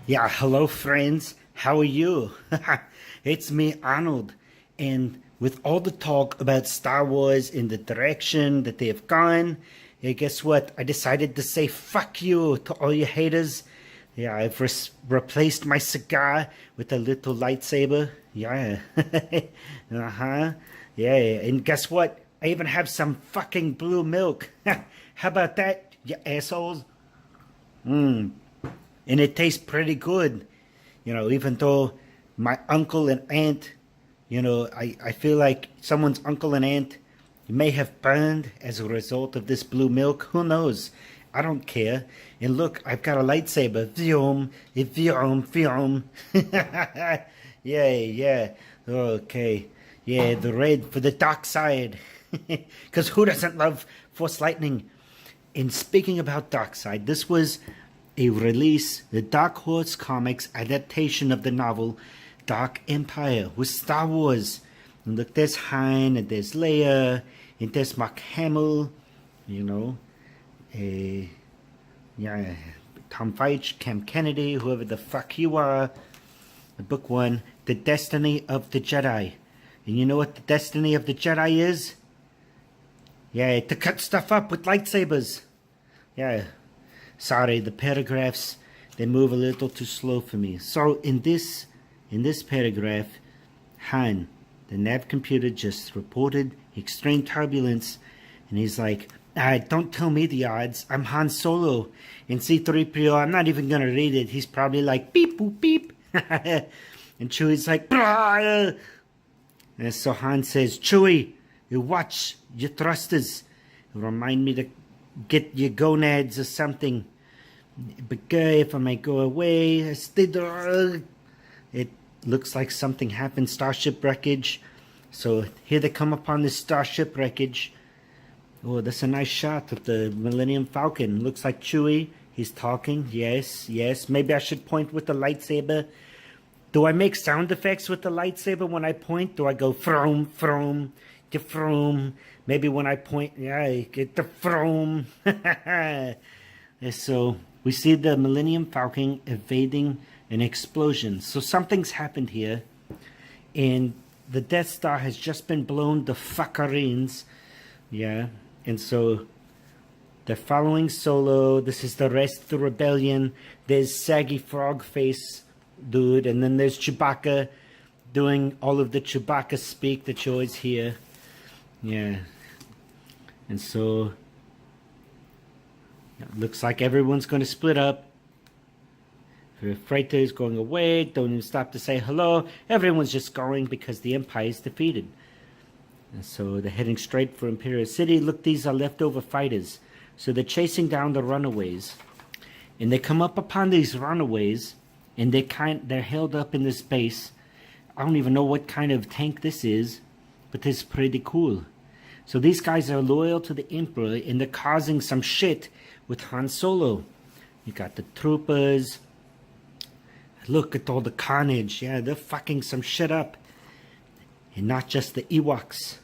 Yeah, hello friends. How are you? It's me, Arnold. And with all the talk about Star Wars in the direction that they have gone, yeah, guess what? I decided to say fuck you to all you haters. Yeah, I've replaced my cigar with a little lightsaber. Yeah. Uh-huh. Yeah, and guess what? I even have some fucking blue milk. How about that, you assholes? And it tastes pretty good, even though my uncle and aunt, I feel like someone's uncle and aunt may have burned as a result of this blue milk. Who knows? I don't care. And look, I've got a lightsaber. Vyom, vyom, vyom. Yeah, yeah. Okay. Yeah, the red for the dark side. Because who doesn't love Force Lightning? And speaking about dark side, this was a release, the Dark Horse Comics adaptation of the novel Dark Empire with Star Wars. And look, there's Han, and there's Leia, and there's Mark Hamill, yeah, Tom Feige, Cam Kennedy, whoever the fuck you are. The book one, The Destiny of the Jedi. And you know what the destiny of the Jedi is? Yeah, to cut stuff up with lightsabers. Yeah. Sorry, the paragraphs, they move a little too slow for me. So in this paragraph, Han, the nav computer, just reported extreme turbulence, and he's like, don't tell me the odds. I'm Han Solo. In C-3PO, I'm not even going to read it. He's probably like, beep, boop, beep. And Chewie's like, Brah! And so Han says, Chewie, you watch your thrusters. Remind me to get your gonads or something. But if I may go away, it looks like something happened, starship wreckage. So here they come upon this starship wreckage. Oh, that's a nice shot of the Millennium Falcon. Looks like Chewie. He's talking. Yes, yes. Maybe I should point with the lightsaber. Do I make sound effects with the lightsaber when I point? Do I go from, from? Maybe when I point, yeah, I get the from. So we see the Millennium Falcon evading an explosion. So something's happened here, and the Death Star has just been blown to fuckerines. Yeah, and so they're following Solo. This is the rest of the rebellion. There's Saggy Frog Face dude, and then there's Chewbacca doing all of the Chewbacca speak that you always hear. Yeah, and so it looks like everyone's going to split up. The freighter is going away. Don't even stop to say hello. Everyone's just going because the Empire is defeated. And so they're heading straight for Imperial City. Look, these are leftover fighters. So they're chasing down the runaways. And they come up upon these runaways, and they're held up in this base. I don't even know what kind of tank this is, but this is pretty cool. So these guys are loyal to the Emperor, and they're causing some shit with Han Solo. You got the troopers. Look at all the carnage. Yeah, they're fucking some shit up. And not just the Ewoks.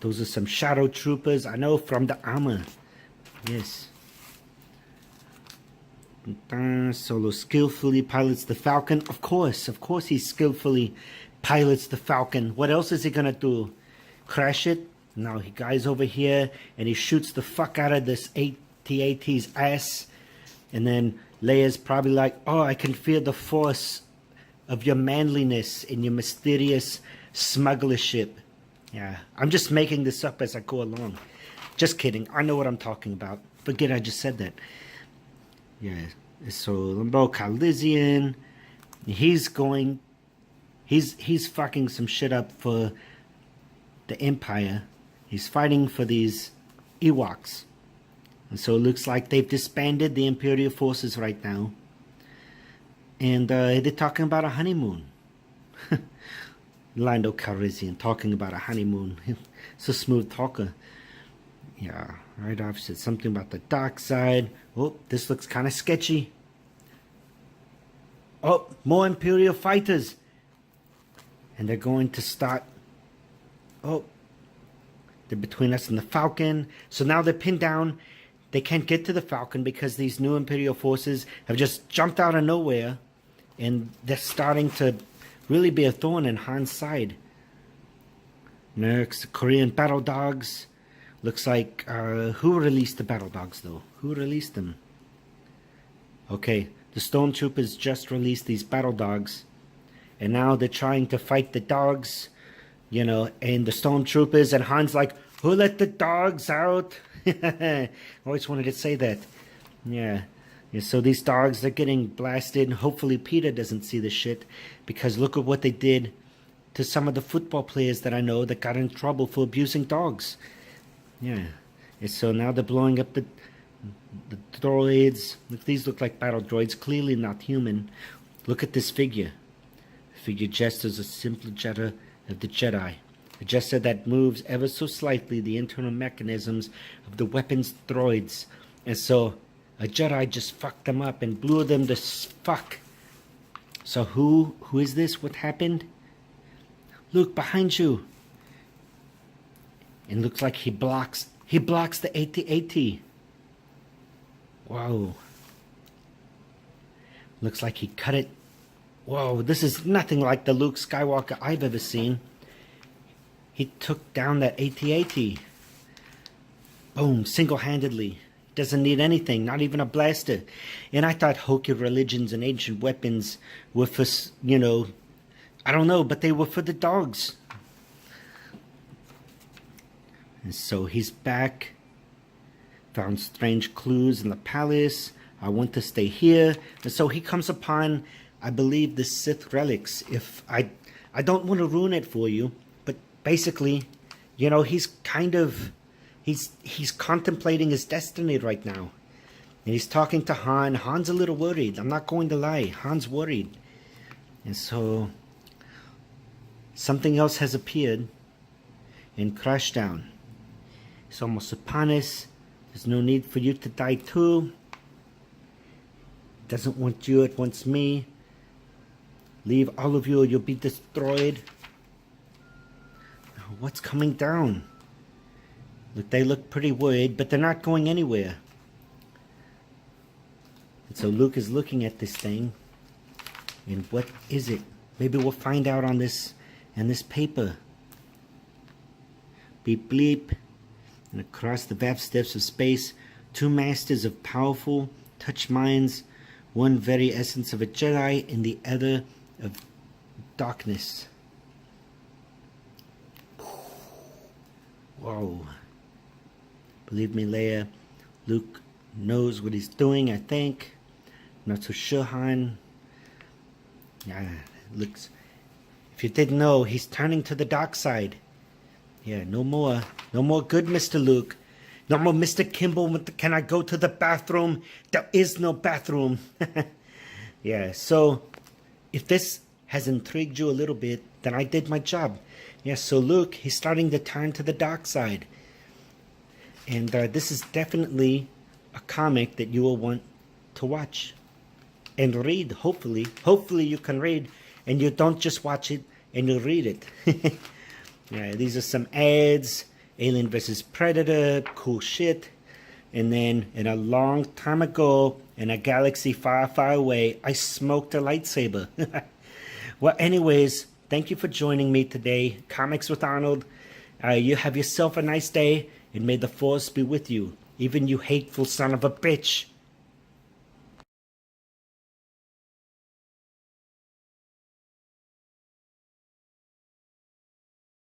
Those are some shadow troopers, I know, from the armor. Yes. Solo skillfully pilots the Falcon. Of course he skillfully pilots the Falcon. What else is he gonna do? Crash it? No, he guys over here and he shoots the fuck out of this AT-AT's ass. And then Leia's probably like, oh, I can feel the force of your manliness and your mysterious smugglership. Yeah, I'm just making this up as I go along. Just kidding. I know what I'm talking about. Forget I just said that. Yeah, so Limbo Calrissian, he's fucking some shit up for the Empire. He's fighting for these Ewoks. And so it looks like they've disbanded the Imperial forces right now. And they're talking about a honeymoon. Lando Calrissian talking about a honeymoon. It's a smooth talker. Yeah, right off said something about the dark side. Oh, this looks kind of sketchy. Oh, more Imperial fighters. And they're going to start. Oh, they're between us and the Falcon. So now they're pinned down. they can't get to the Falcon because these new Imperial forces have just jumped out of nowhere, and they're starting to really be a thorn in Han's side. Next, Korean battle dogs. Looks like, who released the battle dogs though? Who released them? Okay, the stormtroopers just released these battle dogs, and now they're trying to fight the dogs, you know, and the stormtroopers, and Han's like, who let the dogs out? I always wanted to say that. Yeah. So these dogs, they're getting blasted. Hopefully Peter doesn't see this shit, because look at what they did to some of the football players that I know that got in trouble for abusing dogs. Yeah. And so now they're blowing up the droids. These look like battle droids, clearly not human. Look at this figure. The figure gestures a simple gesture of the Jedi. A gesture that moves ever so slightly the internal mechanisms of the weapons droids. And so a Jedi just fucked them up and blew them to fuck. So who is this? What happened? Look behind you. It looks like he blocks the AT-AT. Whoa. Looks like he cut it. Whoa, this is nothing like the Luke Skywalker I've ever seen. He took down that AT-AT. Boom, single-handedly. Doesn't need anything, not even a blaster. And I thought hokey religions and ancient weapons were for, you know, I don't know, but they were for the dogs. And so he's back. Found strange clues in the palace. I want to stay here. And so he comes upon, I believe, the Sith relics. If I don't want to ruin it for you, but basically, you know, he's kind of, he's contemplating his destiny right now. And he's talking to Han. Han's a little worried. I'm not going to lie. Han's worried. And so something else has appeared and crashed down. It's almost upon us. There's no need for you to die too. It doesn't want you, it wants me. Leave all of you or you'll be destroyed. Now, what's coming down? Look, they look pretty worried, but they're not going anywhere. And so Luke is looking at this thing. And what is it? Maybe we'll find out on this paper. Beep bleep. And across the vast steps of space, two masters of powerful touch minds, one very essence of a Jedi and the other of darkness. Whoa. Believe me, Leia, Luke knows what he's doing, I think. Not so sure, Han. Yeah, looks. If you didn't know, he's turning to the dark side. Yeah, no more good, Mr. Luke. No more Mr. Kimball. Can I go to the bathroom? There is no bathroom. Yeah, so if this has intrigued you a little bit, then I did my job. Yeah, so Luke, he's starting to turn to the dark side. And this is definitely a comic that you will want to watch and read, hopefully. Hopefully you can read and you don't just watch it and you read it. Yeah, these are some ads. Alien vs. Predator, cool shit. And then, in a long time ago, in a galaxy far, far away, I smoked a lightsaber. Well, anyways, thank you for joining me today. Comics with Arnold. You have yourself a nice day, and may the Force be with you. Even you hateful son of a bitch.